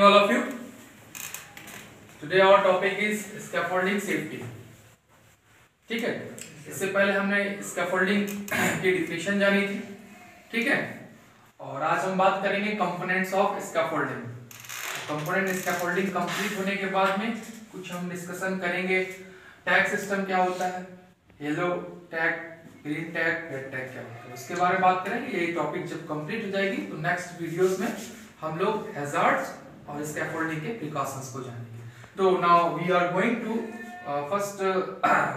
all of you. Today our topic is scaffolding safety. ठीक है, इससे पहले हमने स्कैफोल्डिंग की डिफिनेशन जानी थी, ठीक है। और आज हम बात करेंगे components of scaffolding. Component scaffolding complete होने के बाद में कुछ हम डिस्कशन करेंगे। टैग सिस्टम क्या होता है, yellow tag, green tag, red tag क्या होता है, उसके बारे में बात करेंगे। ये टॉपिक जब कंप्लीट हो जाएगी तो नेक्स्ट वीडियोस में हम लोग हैजार्ड्स और स्कैफोल्डिंग के प्रिकॉशंस को जानेंगे। तो now we are going to first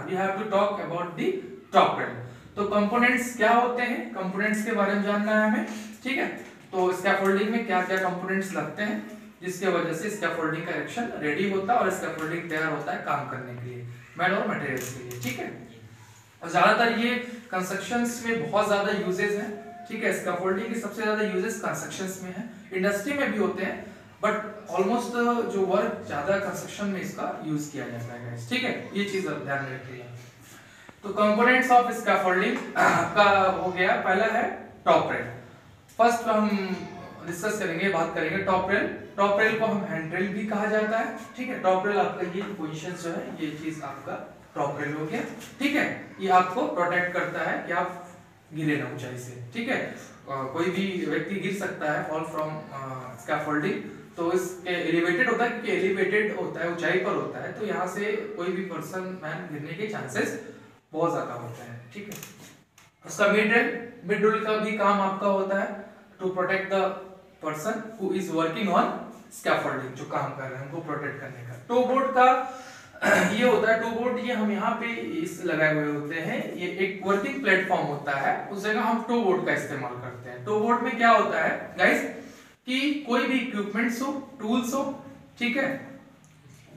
we have to talk about the top rail. तो कंपोनेंट्स क्या होते हैं, कंपोनेंट्स के बारे में जानना है हमें, ठीक है। तो स्कैफोल्डिंग में क्या क्या कंपोनेंट्स लगते हैं जिसकी वजह से स्कैफोल्डिंग का एक्शन रेडी होता है और स्कैफोल्डिंग तैयार होता है काम करने के लिए, मैन और मटेरियल्स के लिए, ठीक है। और ज्यादातर ये कंस्ट्रक्शंस में बहुत ज्यादा यूजेस हैं, ठीक है। स्कैफोल्डिंग के सबसे ज्यादा यूजेस कंस्ट्रक्शंस में है, इंडस्ट्री में भी होते हैं, बट ऑलमोस्ट जो वर्क ज्यादा कंस्ट्रक्शन में इसका यूज किया जाता है गाइस, ठीक है। ये चीज ध्यान में रखिए। तो कंपोनेंट्स ऑफ स्कैफोल्डिंग का हो गया, पहला है टॉप रेल। फर्स्ट हम डिस्कस करेंगे, बात करेंगे टॉप रेल। टॉप रेल को हम हैंड रेल भी कहा जाता है, ठीक है। टॉप रेल आपका ये पोजीशन जो है, ये चीज आपका टॉप रेल हो गया, ठीक है। ये आपको प्रोटेक्ट करता है कि आप गिरे ना ऊंचाई से, ठीक है। कोई भी व्यक्ति गिर सकता है फॉल फ्रॉम स्कैफोल्डिंग, तो इसके एलिवेटेड होता है, क्योंकि एलिवेटेड होता है, ऊंचाई पर होता है, तो यहाँ से कोई भी पर्सन मैन गिरने के चांसेस बहुत ज्यादा होता है, ठीक है। उसका मिड रेल का भी काम आपका होता है to protect the person who is working on scaffolding, जो काम कर रहे हैं उनको प्रोटेक्ट करने का। टो बोर्ड का ये होता है, टो बोर्ड ये हम यहाँ पे इस लगाए हुए होते हैं, ये एक वर्किंग प्लेटफॉर्म होता है, उस जगह हम टो बोर्ड का इस्तेमाल करते हैं। टो बोर्ड में क्या होता है गाइस कि कोई भी इक्विपमेंट्स हो, टूल्स हो, ठीक है,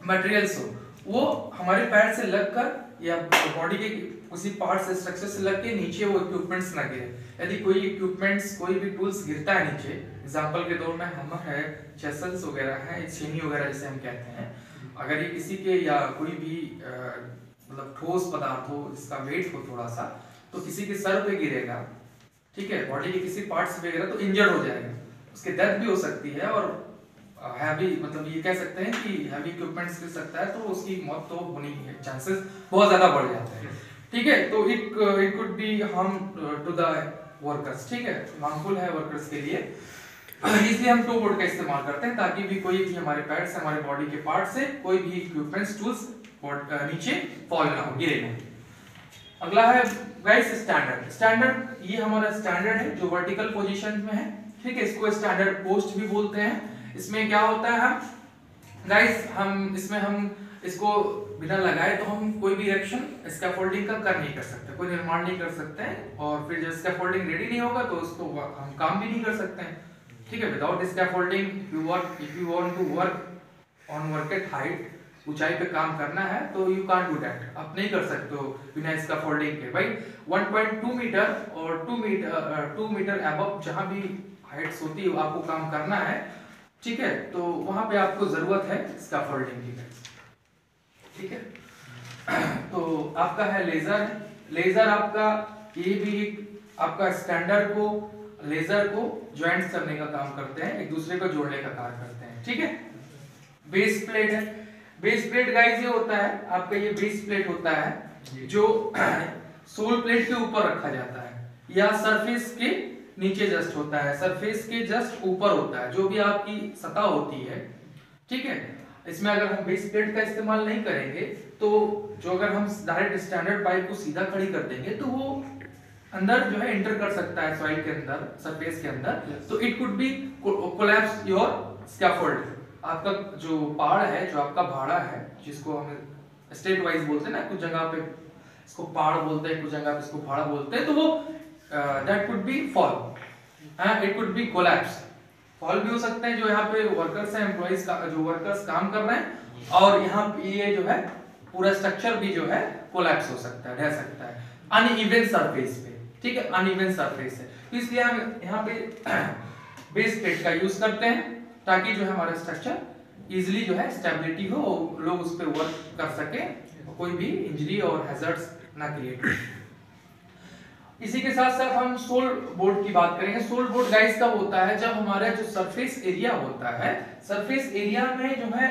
मटेरियल्स हो, वो हमारे पैर से लगकर या बॉडी के किसी पार्ट से, स्ट्रक्चर से लग के नीचे वो इक्विपमेंट्स ना गिरे। यदि कोई इक्विपमेंट्स, कोई भी टूल्स गिरता है नीचे, एग्जांपल के तौर में हैमर है, चेसल्स वगैरह है, छेनी वगैरह जिसे हम कहते हैं, अगर ये किसी के या कोई भी मतलब ठोस पदार्थ हो जिसका वेट हो थोड़ा सा, तो किसी के सर पे गिरेगा, ठीक है, बॉडी के किसी पार्ट से गिरेगा तो इंजर्ड हो जाएगा, उसकी डेथ भी हो सकती है। और हैवी, मतलब ये कह सकते हैं कि हैवी इक्विपमेंट्स गिर सकता है तो उसकी मौत तो होने के चांसेस बहुत ज्यादा बढ़ जाते हैं, ठीक है। तो it could be harm to the workers, ठीक है, हार्मफुल है वर्कर्स के लिए, इसलिए हम टो बोर्ड का इस्तेमाल करते हैं ताकि भी कोई भी हमारे पैर से, हमारे बॉडी के पार्ट से कोई भी इक्विपमेंट्स, टूल्स नीचे फॉल ना हो, गिरे ना। अगला है गाइस स्टैंडर्ड। स्टैंडर्ड ये हमारा स्टैंडर्ड है जो वर्टिकल पोजीशन में है, ठीक है। इसको स्टैंडर्ड पोस्ट भी बोलते हैं। इसमें क्या होता है गाइस, हम इसको बिना लगाए तो हम कोई भी इरेक्शन स्कैफोल्डिंग का कर नहीं कर सकते, कोई निर्माण नहीं कर सकते हैं, और फिर जब स्कैफोल्डिंग रेडी नहीं होगा तो उसको हम काम भी नहीं कर सकते हैं, ठीक है। Without scaffolding if you want to work on worked height, ऊंचाई पे काम करना है तो यू कांट डू दैट, आप नहीं कर सकते हो बिना स्कैफोल्डिंग के। भाई 1.2 मीटर और 2 मीटर अबव जहां भी हाइट्स होती है आपको काम करना है, ठीक है, तो वहां पे आपको जरूरत है स्कैफोल्डिंग की, ठीक है। तो आपका है लेजर। लेजर आपका ये भी आपका स्टैंडर्ड को, लेजर को ज्वाइंट करने का काम करते हैं, एक दूसरे को जोड़ने का कार्य करते हैं, ठीक है। बेस प्लेट है। बेस प्लेट गाइस ये होता है आपका, ये बेस प्लेट होता है जो सोल प्लेट के ऊपर रखा जाता है या सरफेस के नीचे जस्ट होता है, सरफेस के जस्ट ऊपर होता है, जो भी आपकी सतह होती है, ठीक है। इसमें अगर हम बेस प्लेट का इस्तेमाल नहीं करेंगे तो जो अगर हम डायरेक्ट स्टैंडर्ड पाइप को सीधा खड़ी कर देंगे तो वो अंदर जो है एंटर कर सकता है सॉइल के अंदर, सरफेस के अंदर, तो it could B collapse your scaffold. आपका जो पहाड़ है, जो आपका भाड़ा है, जिसको हम स्टेट वाइज बोलते हैं ना, कुछ जगह पे इसको पहाड़ बोलते हैं, कुछ जगह पे इसको भाड़ा बोलते हैं, तो वो that could be fall and it could B collapse. Fall भी हो सकते हैं, जो यहाँ पे वर्कर्स हैं, एम्प्लॉइज का जो वर्कर्स काम कर रहे हैं, और यहाँ पे ये जो है पूरा स्ट्रक्चर भी जो है कोलैप्स हो सकता है, ढह सकता है अनइवन सरफेस पे, ठीक है, अनइवन सरफेस है। तो इसलिए हम यहाँ पे बेस प्लेट का यूज करते हैं ताकि जो है हमारा स्ट्रक्चर इजीली जो है स्टेबिलिटी हो, लोग उस पर वर्क कर सके, कोई भी इंजरी और हैजर्ड्स ना क्रिएट हो। इसी के साथ साथ हम सोल बोर्ड की बात करेंगे। सोल बोर्ड गाइस कब होता है, जब हमारा जो सरफेस एरिया होता है, सरफेस एरिया में जो है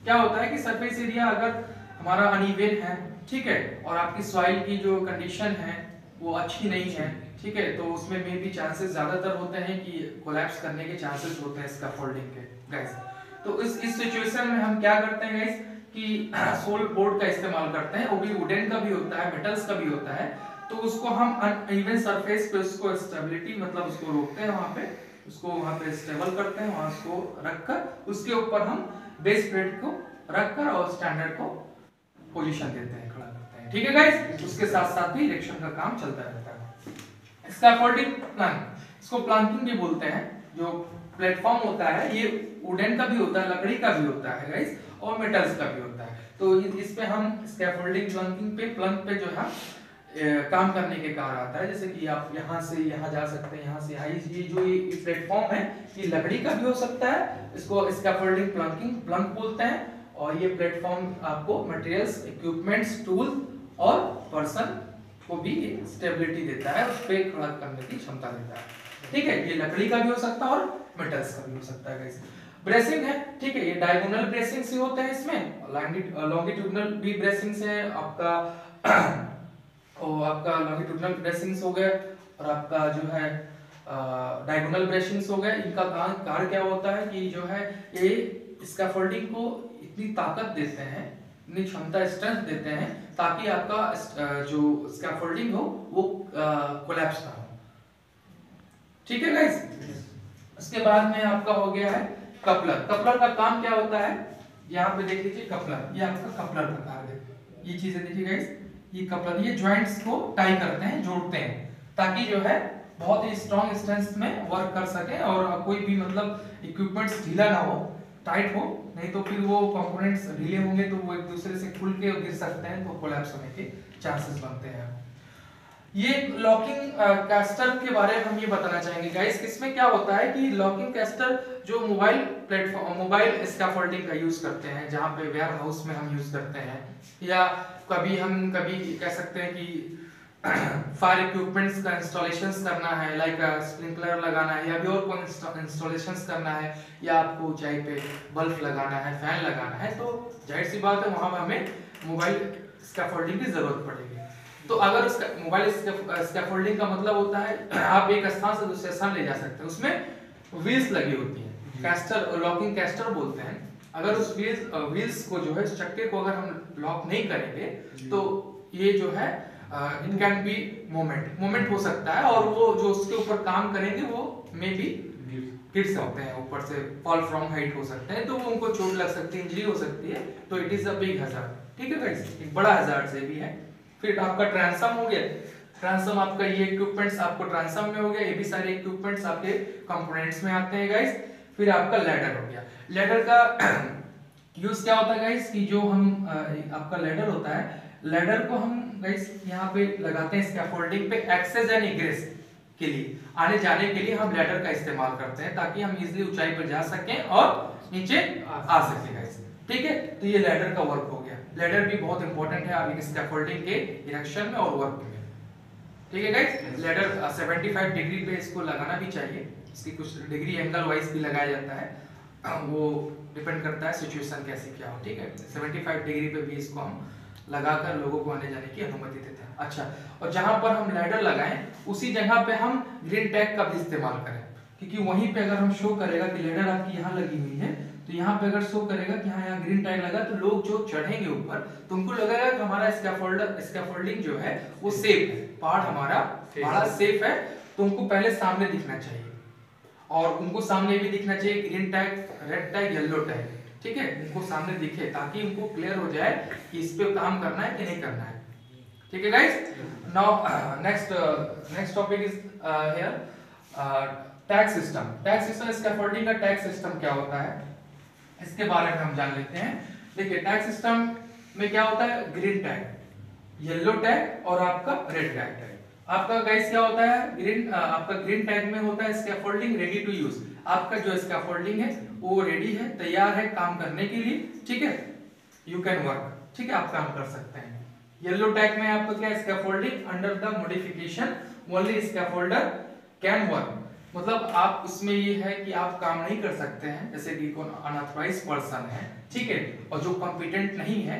क्या होता है कि सरफेस एरिया अगर हमारा अनइवन है, ठीक है, और आपकी सॉइल की जो कंडीशन है वो अच्छी नहीं है, ठीक है, तो उसमें मे भी चांसेस ज्यादातर होते हैं कि कोलैप्स करने के चांसेस होते हैं स्कैफोल्डिंग के गाइस। तो इस सिचुएशन में हम क्या करते हैं गाइस कि सोल बोर्ड का इस्तेमाल करते हैं, वो भी वुडन का भी होता है, मेटल्स का भी होता है। तो उसको हम अनइवन सरफेस पे उसको स्टेबिलिटी मतलब उसको रोकते हैं, वहां पे उसको वहां पे स्टेबल करते हैं, वहां उसको रखकर उसके ऊपर हम बेस प्लेट को रखकर और स्टैंडर्ड को पोजीशन देते हैं, खड़ा करते हैं, ठीक है गाइस। उसके साथ साथ भी इरेक्शन का काम चलता रहता है। स्कैफोल्डिंग प्लांक, इसको प्लांकिंग भी बोलते हैं। जो प्लेटफॉर्म होता है ये वुडन का भी होता है, लकड़ी का भी होता है गाइस, और मेटल्स का भी होता है। तो इस पे हम स्कैफोल्डिंग प्लांकिंग पे प्लंक पे जो है काम करने के कार्य आता है। जैसे कि आप यहाँ से यहाँ जा सकते हैं, यहाँ से यहाँ, ये जो ये प्लेटफॉर्म है ये लकड़ी का भी हो सकता है, इसको स्कैफोल्डिंग प्लांकिंग प्लंक बोलते हैं। और ये प्लेटफॉर्म आपको मटेरियल्स, इक्विपमेंट्स, टूल और पर्सन को भी स्टेबिलिटी देता है, उस पे खड़ा करने की क्षमता देता है, ठीक है। ये लकड़ी का भी हो सकता है और मेटल्स का भी हो सकता है गाइस। ब्रेसिंग है, ठीक है, ये डायगोनल ब्रेसिंग से होते हैं, इसमें लॉन्गिट्यूडनल भी ब्रेसिंग्स है आपका और आपका लॉन्गिट्यूडनल ब्रेसिंग्स हो गए और आपका जो है डायगोनल ब्रेसिंग्स हो गए। इनका कार्य क्या होता है कि जो है ये स्कैफोल्डिंग को इतनी ताकत देते हैं, इतनी क्षमता, स्ट्रेंथ देते हैं ताकि आपका जो स्कैफोल्डिंग हो वो कोलैप्स ना हो, ठीक है गाइस। उसके बाद में आपका हो गया है कपलर। कपलर का काम क्या होता है, यहाँ पे देख लीजिए कपलर, ये आपका कपलर का कार्य है। ये चीजें देखिए गाइस, ये कपलर, ये जॉइंट्स को टाई करते हैं, जोड़ते हैं, ताकि जो है बहुत ही स्ट्रॉन्ग स्ट्रेंथ में वर्क कर सके और कोई भी मतलब इक्विपमेंट्स ढीला ना हो, टाइट हो, नहीं तो फिर वो कंपोनेंट्स ढीले होंगे तो वो एक दूसरे से खुल के गिर सकते हैं, तो कोलैप्स होने के चांसेस बनते हैं। ये लॉकिंग कैस्टर के बारे में हम ये बताना चाहेंगे गाइस। इसमें क्या होता है कि लॉकिंग कैस्टर जो मोबाइल प्लेटफॉर्म, मोबाइल स्कैफोल्डिंग का यूज करते हैं, जहां पे वेयर हाउस में हम यूज करते हैं, या कभी कह सकते हैं कि फायर इक्विपमेंट्स का इंस्टॉलेशंस करना है, लाइक स्प्रिंकलर लगाना है या भी और कोई इंस्टॉलेशंस करना है, या आपको ऊंचाई पे बल्ब लगाना है, फैन लगाना है, तो जाहिर सी बात है वहां हमें मोबाइल स्कैफोल्डिंग की जरूरत पड़ेगी। तो अगर उसका मोबाइल स्कैफोल्डिंग का मतलब होता है आप एक स्थान से दूसरे स्थान ले जा सकते हैं, उसमें व्हील्स लगी होती हैं, कैस्टर, लॉकिंग कैस्टर बोलते हैं। अगर उस व्हील्स को जो है, चक्के को अगर हम लॉक नहीं करेंगे तो ये जो है इट कैन बी मोमेंट हो सकता है, और वो जो उसके ऊपर काम करेंगे वो मे बी गिर सकते हैं, ऊपर से फॉल फ्रॉम हाइट हो सकते हैं, तो वो उनको चोट लग सकती है, इंजरी हो सकती है। तो it is a big hazard, ठीक है गाइस, एक बड़ा हजार्ड से भी है। फिर आपका ट्रांसम हो गया, ट्रांसम आपका ये इक्विपमेंट्स आपको ट्रांसम में हो गया, ये भी सारे इक्विपमेंट्स आपके कंपोनेंट्स में आते हैं गाइस। फिर आपका लैडर हो गया। लैडर का यूज क्या होता है गाइस कि जो हम आपका लैडर होता है, लैडर को हम गाइस यहाँ पे लगाते हैं स्कैफोल्डिंग पे, एक्सेस एंड इग्रेस के लिए, आने जाने के लिए हम लैडर का इस्तेमाल करते हैं ताकि हम इजीली ऊंचाई पर जा सकें और नीचे आ सकें गाइस, ठीक है। तो ये लैडर का वर्क हो गया। लैडर भी बहुत इंपॉर्टेंट है आपकी स्कैफोल्डिंग के इरेक्शन में और वर्क में, ठीक है गाइस। लैडर 75 डिग्री पे इसको लगाना भी चाहिए, इसकी कुछ डिग्री एंगल वाइज भी लगाया जाता है, वो डिपेंड करता है सिचुएशन कैसी क्या हो, ठीक है। 75 डिग्री पे भी इसको हम लगाकर लोगों को आने जाने की अनुमति देते हैं। अच्छा, और जहां पर हम लैडर लगाएं उसी जगह पे हम ग्रीन टैग का भी इस्तेमाल करें, क्योंकि वहीं पे अगर हम शो करेगा कि लैडर आपकी यहाँ लगी हुई है, तो यहाँ पे अगर शो करेगा कि हाँ यहाँ ग्रीन टैग लगा, तो लोग जो चढ़ेंगे ऊपर तो उनको लगेगा कि हमारा स्कैफोल्डिंग जो है वो सेफ है, पहाड़ हमारा बड़ा सेफ है, तो उनको पहले सामने दिखना चाहिए, और उनको सामने भी दिखना चाहिए green tag, red tag, yellow tag, ठीक है, उनको सामने दिखे ताकि उनको क्लियर हो जाए कि इस पे काम करना है कि नहीं करना है, ठीक है guys. Now next topic is here tag system. Tag system, scaffolding का टैग सिस्टम क्या होता है इसके बारे में हम जान लेते हैं। देखिए टैग सिस्टम में क्या होता है, ग्रीन टैग, येलो टैग और आपका रेड टैग। आपका गाइस क्या होता है, आपका ग्रीन टैग में होता है स्कैफोल्डिंग रेडी टू यूज, आपका जो स्कैफोल्डिंग है वो रेडी है, तैयार है काम करने के लिए, ठीक है, यू कैन वर्क, ठीक है, आप काम कर सकते हैं। येलो टैग में आपको क्या scaffolding under the modification only scaffolder can work, मतलब आप उसमें ये है कि आप काम नहीं कर सकते हैं, जैसे कि कौन अनऑथराइज्ड पर्सन है, ठीक है, और जो कॉम्पिटेंट नहीं है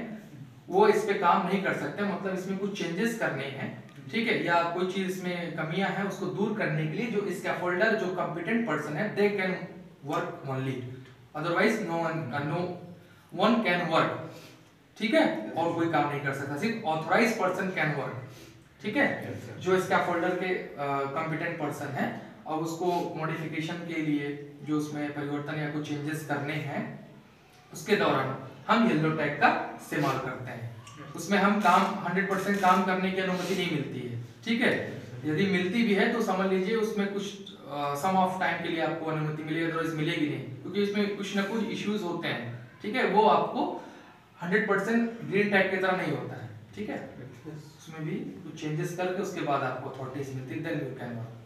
वो इस पे काम नहीं कर सकते, मतलब इसमें कुछ चेंजेस करने हैं, ठीक है, या कोई चीज इसमें कमियां हैं उसको दूर करने के लिए जो स्कैफोल्डर जो कॉम्पिटेंट पर्सन है they can work only, otherwise no one can work, ठीक है, और कोई काम नहीं कर सकता, सिर्फ ऑथराइज्ड पर्सन कैन वर्क, ठीक है, जो स्कैफोल्डर के कॉम्पिटेंट पर्सन है और उसको मॉडिफिकेशन के लिए जो उसमें परिवर्तन या कुछ चेंजेस करने हैं उसके दौरान हम येलो टैग का इस्तेमाल करते हैं, उसमें हम काम 100% काम करने की अनुमति नहीं मिलती है, ठीक है, यदि मिलती भी है तो समझ लीजिए उसमें कुछ सम ऑफ टाइम के लिए आपको अनुमति मिलेगी, अदरवाइज मिलेगी नहीं, क्योंकि इसमें कुछ ना कुछ इश्यूज होते हैं, ठीक है, वो आपको 100% ग्रीन टैग की तरह नहीं होता है, ठीक है, उसमें भी कुछ चेंजेस करके उसके बाद आपको अथॉरिटीज मिलती है, then you can work.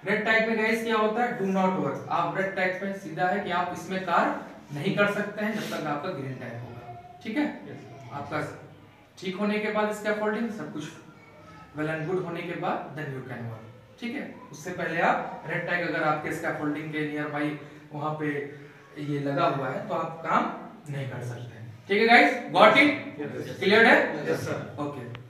Red tag में गाइस क्या होता है, डू नॉट वर्क, आप रेड टैग में सीधा है कि आप इसमें कार्य नहीं कर सकते हैं जब तक आपका ग्रीन टैग होगा, ठीक है, आपका ठीक होने के बाद स्कैफोल्डिंग सब कुछ वेल एंड गुड होने के बाद देन यू कैन वर्क, ठीक है, उससे पहले आप रेड टैग अगर आपके स्कैफोल्डिंग के नियर बाई वहां पे ये लगा हुआ है तो आप काम नहीं कर सकते हैं, ठीक है गाइस, गॉट इट, क्लियर है, यस सर, ओके।